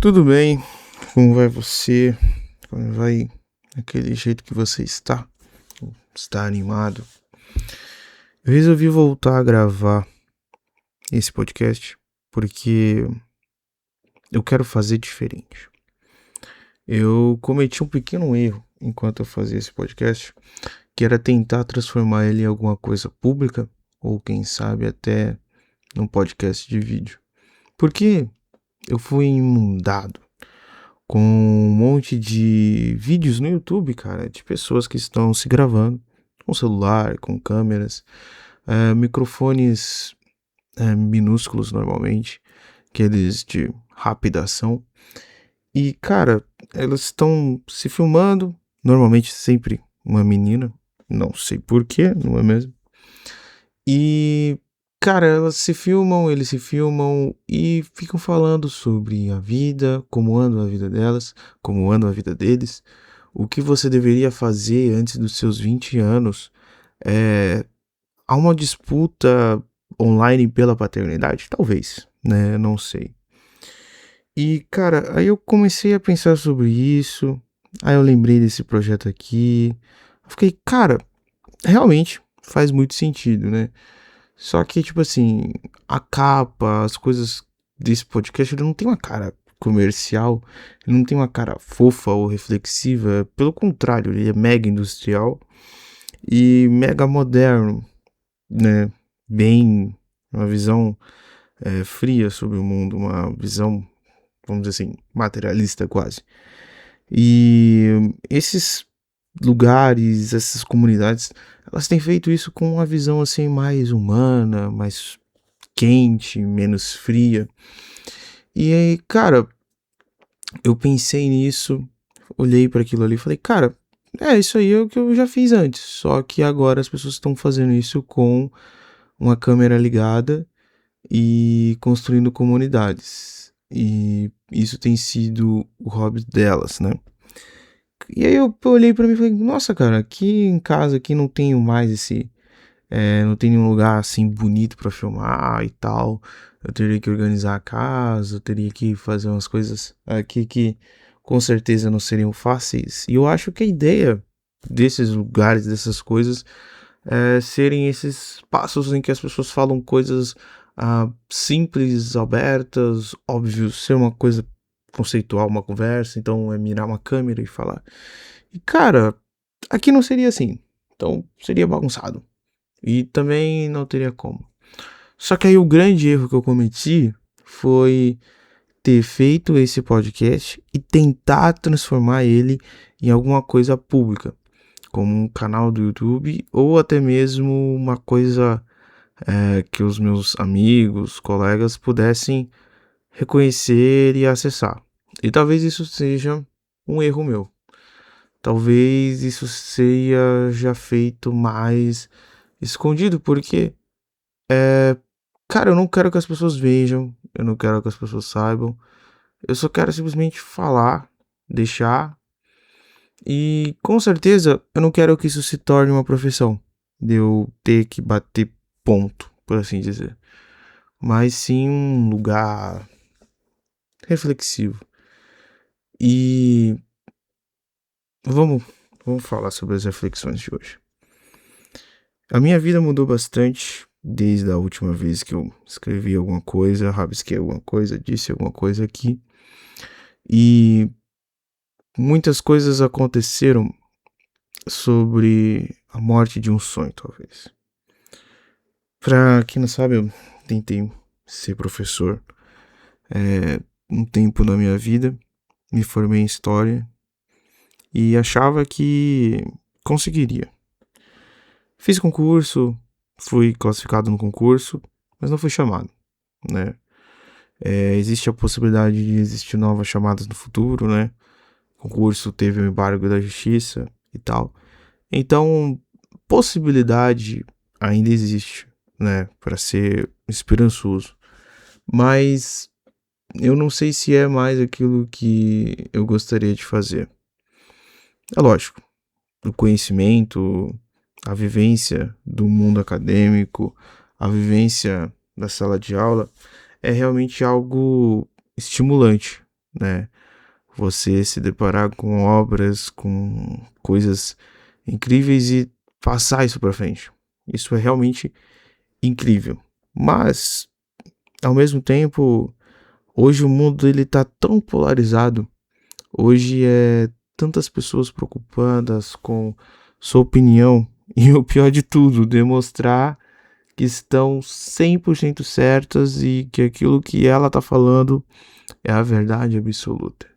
Tudo bem? Como vai você? Como vai aquele jeito que você está? Está animado? Eu resolvi voltar a gravar esse podcast porque eu quero fazer diferente. Eu cometi um pequeno erro enquanto eu fazia esse podcast, que era tentar transformar ele em alguma coisa pública ou quem sabe até num podcast de vídeo. Porque eu fui inundado com um monte de vídeos no YouTube, cara, de pessoas que estão se gravando com celular, com câmeras, microfones minúsculos normalmente, aqueles de rápida ação. E, cara, elas estão se filmando, normalmente sempre uma menina, não sei porquê, não é mesmo? E, cara, eles se filmam e ficam falando sobre a vida, como anda a vida delas, como anda a vida deles, o que você deveria fazer antes dos seus 20 anos. É, há uma disputa online pela paternidade? Talvez, né? Não sei. E, cara, aí eu comecei a pensar sobre isso, aí eu lembrei desse projeto aqui, eu fiquei, cara, realmente faz muito sentido, né? Só que, tipo assim, a capa, as coisas desse podcast, ele não tem uma cara comercial, ele não tem uma cara fofa ou reflexiva, pelo contrário, ele é mega industrial e mega moderno, né? Bem, uma visão fria sobre o mundo, uma visão, vamos dizer assim, materialista quase. E esses lugares, essas comunidades, elas têm feito isso com uma visão assim mais humana, mais quente, menos fria. E aí, cara, eu pensei nisso, olhei para aquilo ali e falei, cara, isso aí é o que eu já fiz antes, só que agora as pessoas estão fazendo isso com uma câmera ligada e construindo comunidades. E isso tem sido o hobby delas, né? E aí eu olhei pra mim e falei, nossa, cara, aqui em casa aqui não tenho mais não tem nenhum lugar assim bonito pra filmar e tal. Eu teria que organizar a casa, eu teria que fazer umas coisas aqui que com certeza não seriam fáceis. E eu acho que a ideia desses lugares, dessas coisas, serem esses passos em que as pessoas falam coisas simples, abertas, óbvios, ser uma coisa conceitual, uma conversa, então é mirar uma câmera e falar. E cara, aqui não seria assim, então seria bagunçado. E também não teria como. Só que aí o grande erro que eu cometi foi ter feito esse podcast e tentar transformar ele em alguma coisa pública, como um canal do YouTube ou até mesmo uma coisa que os meus amigos, colegas pudessem reconhecer e acessar. E talvez isso seja um erro meu. Talvez isso seja já feito mais escondido, porque cara, eu não quero que as pessoas vejam, eu não quero que as pessoas saibam. Eu só quero simplesmente falar, deixar. E com certeza eu não quero que isso se torne uma profissão. De eu ter que bater ponto, por assim dizer. Mas sim um lugar reflexivo. E vamos, vamos falar sobre as reflexões de hoje. A minha vida mudou bastante desde a última vez que eu escrevi alguma coisa, rabisquei alguma coisa, disse alguma coisa aqui. E muitas coisas aconteceram sobre a morte de um sonho, talvez. Pra quem não sabe, eu tentei ser professor um tempo na minha vida, me formei em história e achava que conseguiria. Fiz concurso, fui classificado no concurso, mas não fui chamado, né? Existe a possibilidade de existir novas chamadas no futuro, né? O concurso teve o embargo da justiça e tal. Então, possibilidade ainda existe, né, para ser esperançoso. Mas eu não sei se é mais aquilo que eu gostaria de fazer. É lógico, o conhecimento, a vivência do mundo acadêmico, a vivência da sala de aula é realmente algo estimulante, né? Você se deparar com obras, com coisas incríveis e passar isso para frente. Isso é realmente incrível. Mas, ao mesmo tempo, hoje o mundo ele tá tão polarizado. Hoje é tantas pessoas preocupadas com sua opinião e o pior de tudo, demonstrar que estão 100% certas e que aquilo que ela tá falando é a verdade absoluta.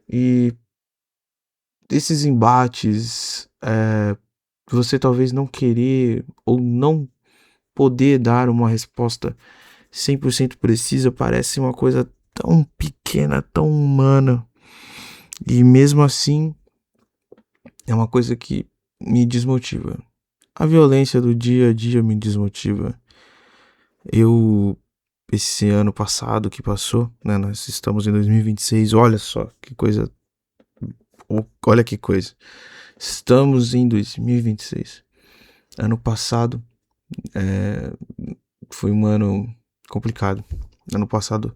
E esses embates, você talvez não querer ou não poder dar uma resposta 100% precisa, parece uma coisa tão pequena, tão humana. E mesmo assim, é uma coisa que me desmotiva. A violência do dia a dia me desmotiva. Eu, esse ano passado que passou, né, nós estamos em 2026, olha só que coisa, olha que coisa. Estamos em 2026. Ano passado foi um ano complicado. Ano passado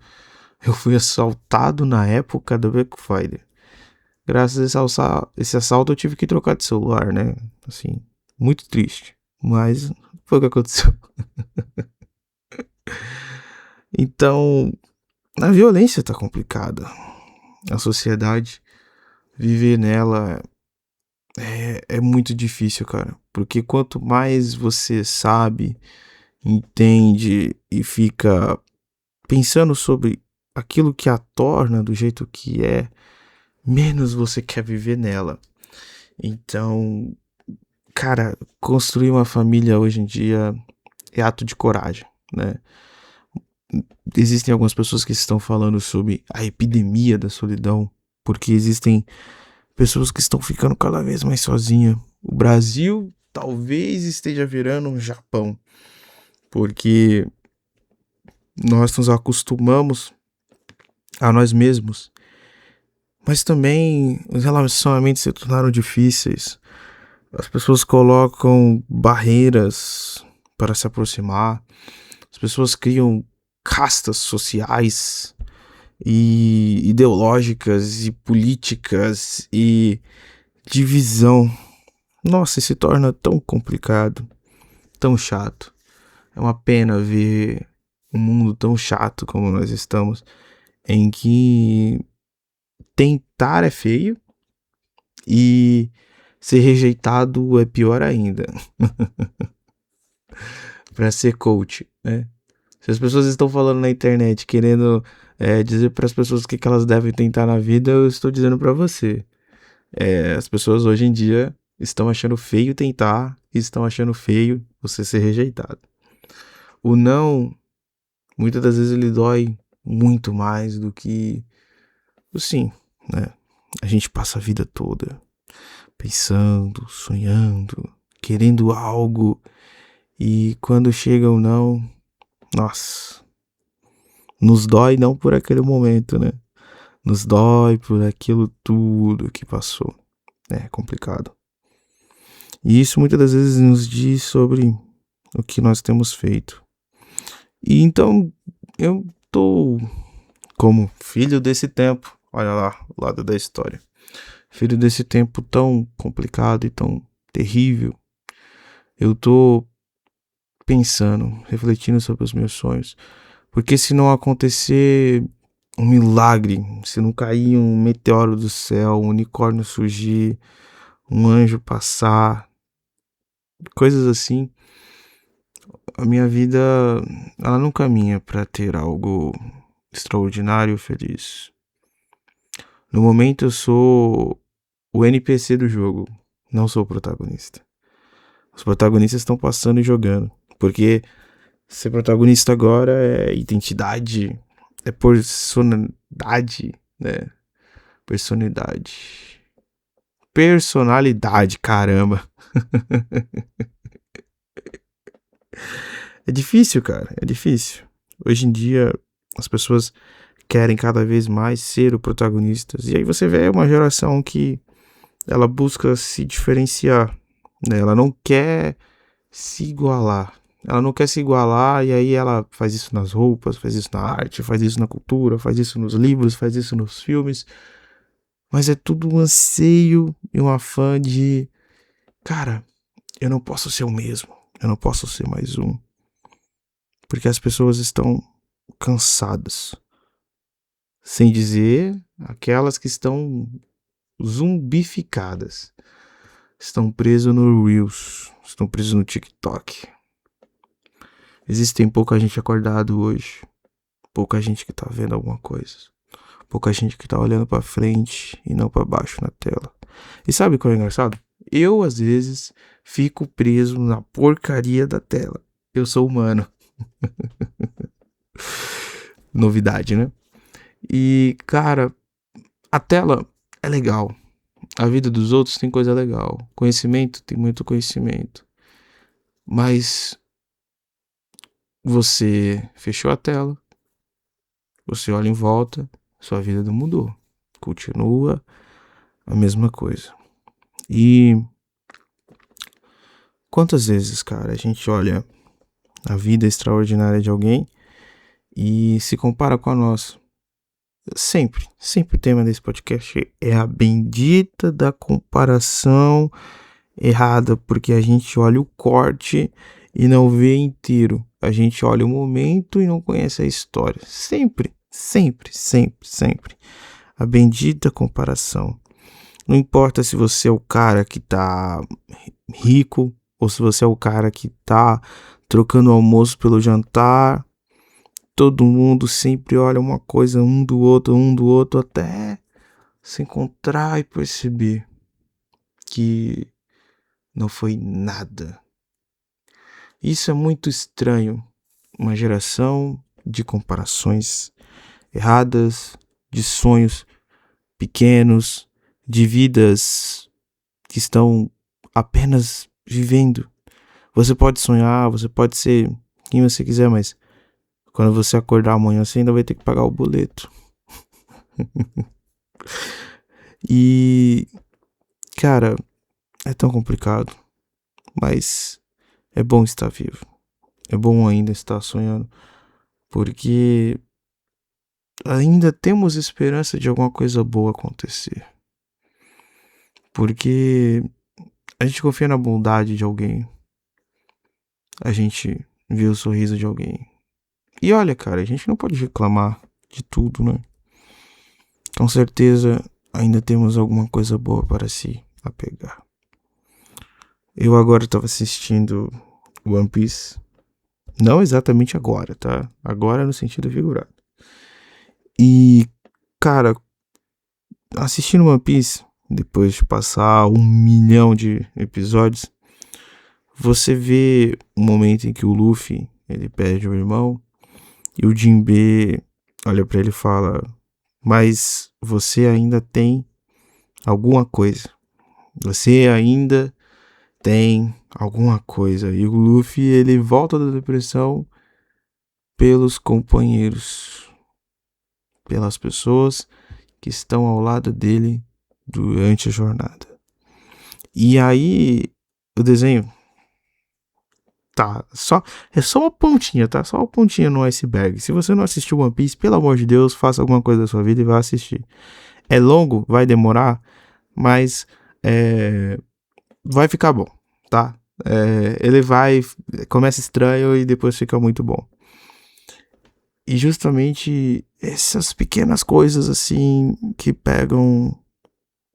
eu fui assaltado na época do Black Friday. Graças a esse assalto eu tive que trocar de celular, né? Assim, muito triste. Mas foi o que aconteceu. Então, a violência tá complicada. A sociedade, viver nela é muito difícil, cara. Porque quanto mais você sabe, entende e fica pensando sobre aquilo que a torna do jeito que é, menos você quer viver nela. Então, cara, construir uma família hoje em dia é ato de coragem, né? Existem algumas pessoas que estão falando sobre a epidemia da solidão, porque existem pessoas que estão ficando cada vez mais sozinhas. O Brasil talvez esteja virando um Japão, porque nós nos acostumamos a nós mesmos, mas também os relacionamentos se tornaram difíceis. As pessoas colocam barreiras para se aproximar, as pessoas criam castas sociais e ideológicas e políticas e divisão. Nossa, se torna tão complicado, tão chato. É uma pena ver um mundo tão chato como nós estamos, em que tentar é feio e ser rejeitado é pior ainda. Para ser coach, né? Se as pessoas estão falando na internet, querendo dizer para as pessoas o que elas devem tentar na vida, eu estou dizendo para você. As pessoas hoje em dia estão achando feio tentar e estão achando feio você ser rejeitado. O não, muitas das vezes ele dói muito mais do que o sim, né? A gente passa a vida toda pensando, sonhando, querendo algo e quando chega o não, nossa, nos dói não por aquele momento, né? Nos dói por aquilo tudo que passou. É complicado. E isso muitas das vezes nos diz sobre o que nós temos feito. E então eu tô como filho desse tempo, olha lá o lado da história. Filho desse tempo tão complicado e tão terrível. Eu tô pensando, refletindo sobre os meus sonhos. Porque se não acontecer um milagre, se não cair um meteoro do céu, um unicórnio surgir, um anjo passar, coisas assim, a minha vida ela não caminha para ter algo extraordinário, feliz. No momento eu sou o NPC do jogo, não sou o protagonista. Os protagonistas estão passando e jogando, porque ser protagonista agora é identidade, é personalidade, né? Personalidade. Personalidade, caramba. É difícil, cara, é difícil. Hoje em dia as pessoas querem cada vez mais ser o protagonista. E aí você vê uma geração que ela busca se diferenciar, né? Ela não quer se igualar. Ela não quer se igualar e aí ela faz isso nas roupas, faz isso na arte, faz isso na cultura, faz isso nos livros, faz isso nos filmes. Mas é tudo um anseio e um afã de, cara, eu não posso ser o mesmo. Eu não posso ser mais um. Porque as pessoas estão cansadas. Sem dizer aquelas que estão zumbificadas. Estão presos no Reels. Estão presos no TikTok. Existem pouca gente acordado hoje. Pouca gente que tá vendo alguma coisa. Pouca gente que tá olhando pra frente e não pra baixo na tela. E sabe qual é engraçado? Eu, às vezes, fico preso na porcaria da tela. Eu sou humano. Novidade, né? E, cara, a tela é legal. A vida dos outros tem coisa legal. Conhecimento tem muito conhecimento. Mas você fechou a tela. Você olha em volta. Sua vida não mudou. Continua a mesma coisa. E quantas vezes, cara, a gente olha a vida extraordinária de alguém e se compara com a nossa? Sempre o tema desse podcast é a bendita da comparação errada, porque a gente olha o corte e não vê inteiro. A gente olha o momento e não conhece a história. Sempre. A bendita comparação. Não importa se você é o cara que tá rico ou se você é o cara que tá trocando o almoço pelo jantar. Todo mundo sempre olha uma coisa um do outro, até se encontrar e perceber que não foi nada. Isso é muito estranho. Uma geração de comparações erradas, de sonhos pequenos, de vidas que estão apenas vivendo. Você pode sonhar, você pode ser quem você quiser, mas quando você acordar amanhã, você ainda vai ter que pagar o boleto. E, cara, é tão complicado, mas é bom estar vivo. É bom ainda estar sonhando, porque ainda temos esperança de alguma coisa boa acontecer. Porque a gente confia na bondade de alguém. A gente vê o sorriso de alguém. E olha, cara, a gente não pode reclamar de tudo, né? Com certeza ainda temos alguma coisa boa para se apegar. Eu agora estava assistindo One Piece. Não exatamente agora, tá? Agora no sentido figurado. E, cara, assistindo One Piece, depois de passar 1 milhão de episódios, você vê um momento em que o Luffy, ele perde o irmão, e o Jinbe olha pra ele e fala: mas você ainda tem alguma coisa. Você ainda tem alguma coisa. E o Luffy, ele volta da depressão pelos companheiros, pelas pessoas que estão ao lado dele durante a jornada. E aí, o desenho é só uma pontinha, tá? Só uma pontinha no iceberg. Se você não assistiu One Piece, pelo amor de Deus, faça alguma coisa da sua vida e vá assistir. É longo, vai demorar, mas vai ficar bom, tá? Ele começa estranho e depois fica muito bom. E justamente essas pequenas coisas assim que pegam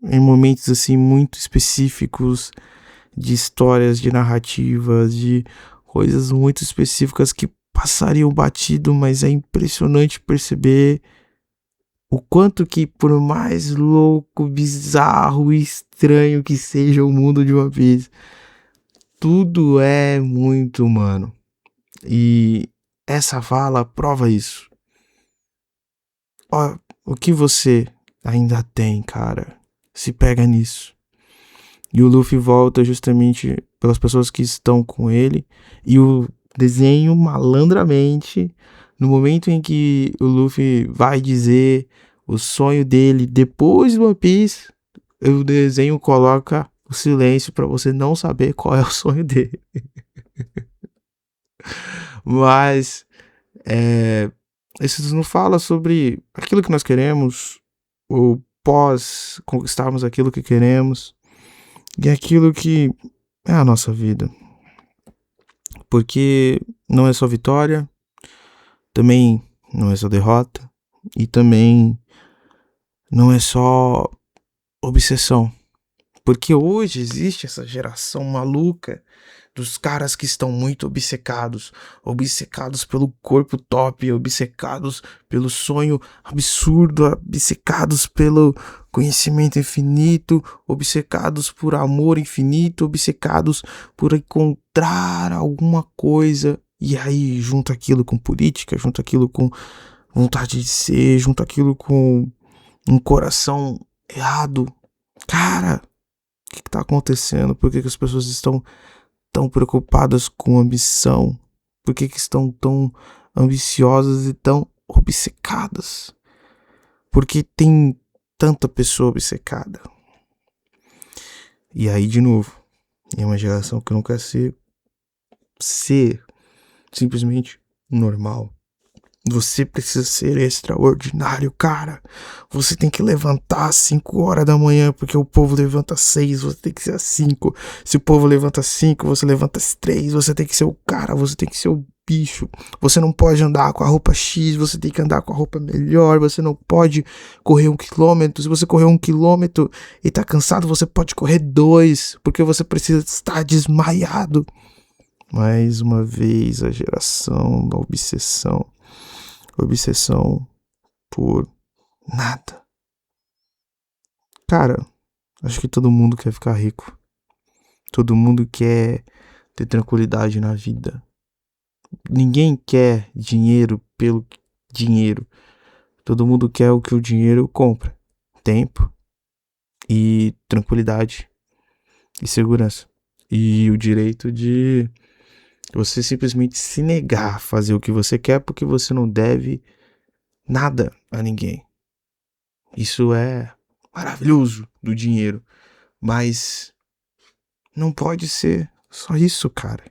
em momentos assim muito específicos de histórias, de narrativas, de coisas muito específicas que passariam batido, mas é impressionante perceber o quanto que, por mais louco, bizarro e estranho que seja o mundo de One Piece, tudo é muito humano. E essa fala prova isso. Ó, o que você ainda tem, cara? Se pega nisso. E o Luffy volta justamente pelas pessoas que estão com ele. E o desenho, malandramente, no momento em que o Luffy vai dizer o sonho dele depois do One Piece, o desenho coloca o silêncio para você não saber qual é o sonho dele. Mas isso não fala sobre aquilo que nós queremos, ou pós conquistarmos aquilo que queremos, e aquilo que é a nossa vida. Porque não é só vitória, também não é só derrota, e também não é só obsessão. Porque hoje existe essa geração maluca dos caras que estão muito obcecados pelo corpo top, obcecados pelo sonho absurdo, obcecados pelo conhecimento infinito, obcecados por amor infinito, obcecados por encontrar alguma coisa. E aí, junto aquilo com política, junto aquilo com vontade de ser, junto aquilo com um coração errado. Cara, o que tá acontecendo? Por que as pessoas estão tão preocupadas com ambição? Por que estão tão ambiciosas e tão obcecadas? Porque tem tanta pessoa obcecada. E aí, de novo, é uma geração que não quer ser simplesmente normal. Você precisa ser extraordinário, cara. Você tem que levantar às 5 horas da manhã, porque o povo levanta às 6, você tem que ser às 5. Se o povo levanta às 5, você levanta às 3, você tem que ser o cara, você tem que ser o bicho. Você não pode andar com a roupa X, você tem que andar com a roupa melhor, você não pode correr 1 quilômetro. Se você correr 1 quilômetro e tá cansado, você pode correr 2, porque você precisa estar desmaiado. Mais uma vez, a geração da obsessão por nada. Cara, acho que todo mundo quer ficar rico. Todo mundo quer ter tranquilidade na vida. Ninguém quer dinheiro pelo dinheiro. Todo mundo quer o que o dinheiro compra: tempo e tranquilidade e segurança. E o direito de você simplesmente se negar a fazer o que você quer porque você não deve nada a ninguém. Isso é maravilhoso do dinheiro, mas não pode ser só isso, cara.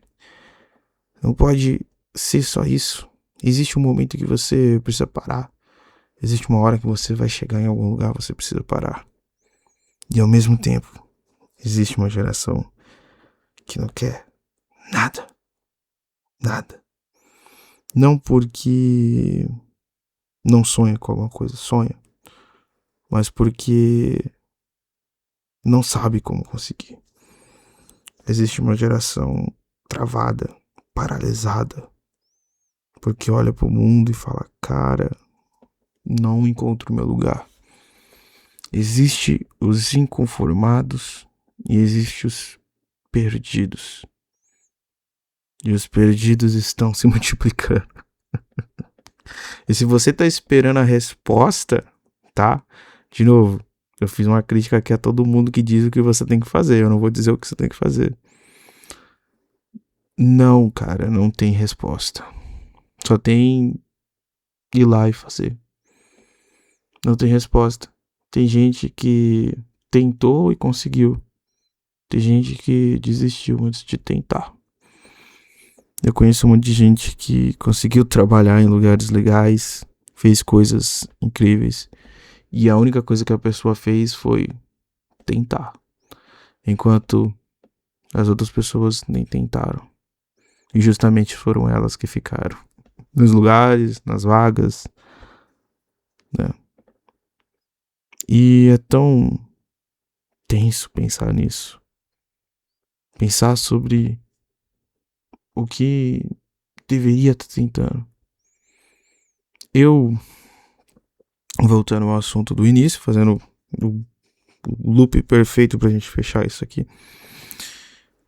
Não pode ser só isso. Existe um momento que você precisa parar. Existe uma hora que você vai chegar em algum lugar, você precisa parar. E ao mesmo tempo, existe uma geração que não quer nada. Nada. Não porque não sonha com alguma coisa, sonha. Mas porque não sabe como conseguir. Existe uma geração travada, paralisada, porque olha pro mundo e fala: cara, não encontro meu lugar. Existe os inconformados e existe os perdidos. E os perdidos estão se multiplicando. E se você tá esperando a resposta, tá? De novo, eu fiz uma crítica aqui a todo mundo que diz o que você tem que fazer. Eu não vou dizer o que você tem que fazer. Não, cara, não tem resposta. Só tem ir lá e fazer. Não tem resposta. Tem gente que tentou e conseguiu. Tem gente que desistiu antes de tentar. Eu conheço um monte de gente que conseguiu trabalhar em lugares legais, fez coisas incríveis, e a única coisa que a pessoa fez foi tentar, enquanto as outras pessoas nem tentaram. E justamente foram elas que ficaram nos lugares, nas vagas, né? E é tão tenso pensar nisso. Pensar sobre o que deveria estar tentando. Eu, voltando ao assunto do início, fazendo o loop perfeito pra gente fechar isso aqui,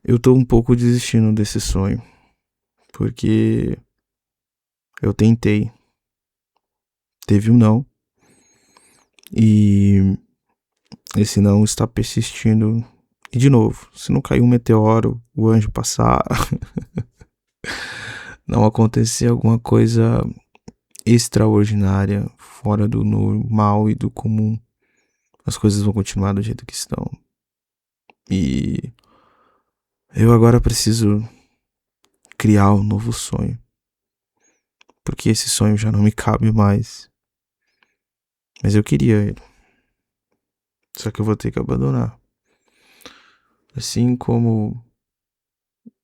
eu tô um pouco desistindo desse sonho, porque eu tentei, teve um não, e esse não está persistindo. E de novo, se não cair um meteoro, o anjo passar, não acontecer alguma coisa extraordinária, fora do normal e do comum, as coisas vão continuar do jeito que estão. E eu agora preciso criar um novo sonho. Porque esse sonho já não me cabe mais. Mas eu queria ele. Só que eu vou ter que abandonar. Assim como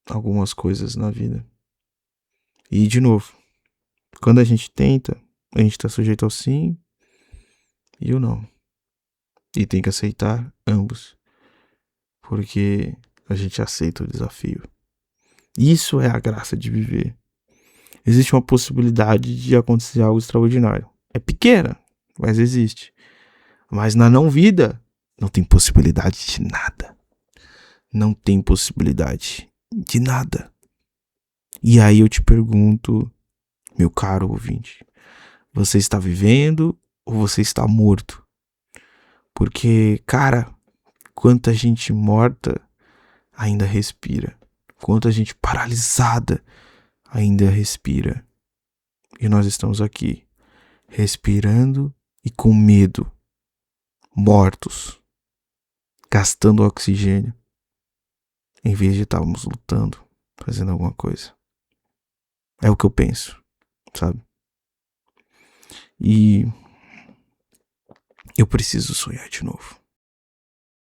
algumas coisas na vida. E de novo, quando a gente tenta, a gente tá sujeito ao sim e o não. E tem que aceitar ambos. Porque a gente aceita o desafio. Isso é a graça de viver. Existe uma possibilidade de acontecer algo extraordinário. É pequena, mas existe. Mas na não vida, não tem possibilidade de nada. Não tem possibilidade de nada. E aí eu te pergunto, meu caro ouvinte, você está vivendo ou você está morto? Porque, cara, quanta gente morta ainda respira. Quanta gente paralisada ainda respira. E nós estamos aqui, respirando e com medo, mortos, gastando oxigênio, em vez de estarmos lutando, fazendo alguma coisa. É o que eu penso, sabe? E eu preciso sonhar de novo.